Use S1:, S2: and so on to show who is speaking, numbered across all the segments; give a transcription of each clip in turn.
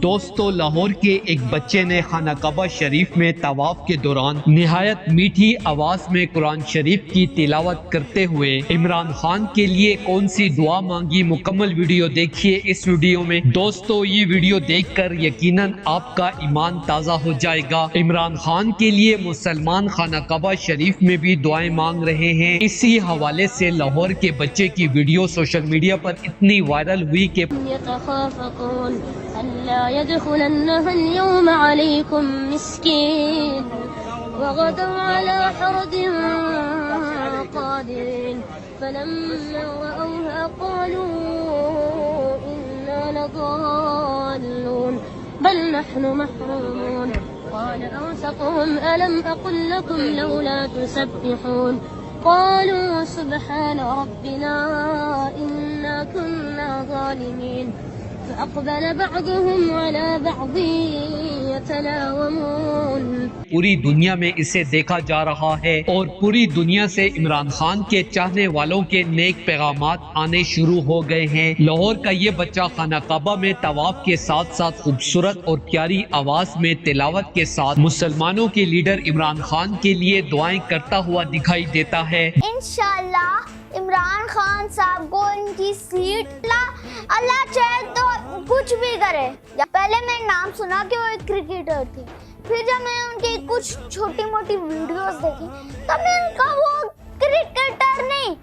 S1: दोस्तों, लाहौर के एक बच्चे ने खाना काबा शरीफ में तवाफ के दौरान निहायत मीठी आवाज में कुरान शरीफ की तिलावत करते हुए इमरान खान के लिए कौन सी दुआ मांगी। मुकम्मल वीडियो देखिए इस वीडियो में। दोस्तों, ये वीडियो देखकर यकीनन आपका ईमान ताज़ा हो जाएगा। इमरान खान के लिए मुसलमान खाना काबा शरीफ में भी दुआएं मांग रहे हैं। इसी हवाले से लाहौर के बच्चे की वीडियो सोशल मीडिया पर इतनी वायरल हुई कि
S2: يدخلنها اليوم عليكم مسكين وغدوا على حرد قادرين فلما رأوها قالوا إنا لضالون بل نحن محرومون قال أوسطهم ألم أقل لكم لولا تسبحون قالوا سبحان ربنا إنا كنا ظالمين فأقبل بعضهم على بعض يتلاومون।
S1: पूरी दुनिया में इसे देखा जा रहा है और पूरी दुनिया से इमरान खान के चाहने वालों के नेक पैगामात आने शुरू हो गए हैं। लाहौर का ये बच्चा खाना काबा में तवाफ के साथ साथ खूबसूरत और प्यारी आवाज में तिलावत के साथ मुसलमानों के लीडर इमरान खान के लिए दुआएं करता हुआ दिखाई देता है।
S3: इंशाल्लाह इमरान खान साहब को इनकी सीट अल्लाह चाहे तो कुछ भी करे। पहले मैंने नाम सुना कि वो एक क्रिकेटर थे, फिर जब मैंने उनकी कुछ छोटी मोटी वीडियोस देखी तब मैंने उनका वो क्रिकेटर नहीं,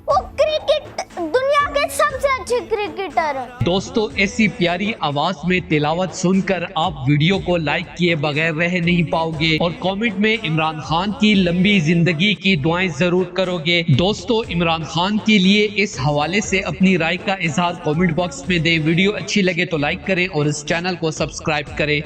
S3: वो क्रिकेट दुनिया के सबसे अच्छे क्रिकेटर है।
S1: दोस्तों, ऐसी प्यारी आवाज में तिलावत सुनकर आप वीडियो को लाइक किए बगैर रह नहीं पाओगे और कमेंट में इमरान खान की लंबी जिंदगी की दुआएं जरूर करोगे। दोस्तों, इमरान खान के लिए इस हवाले से अपनी राय का इजहार कमेंट बॉक्स में दे। वीडियो अच्छी लगे तो लाइक करें और इस चैनल को सब्सक्राइब करें।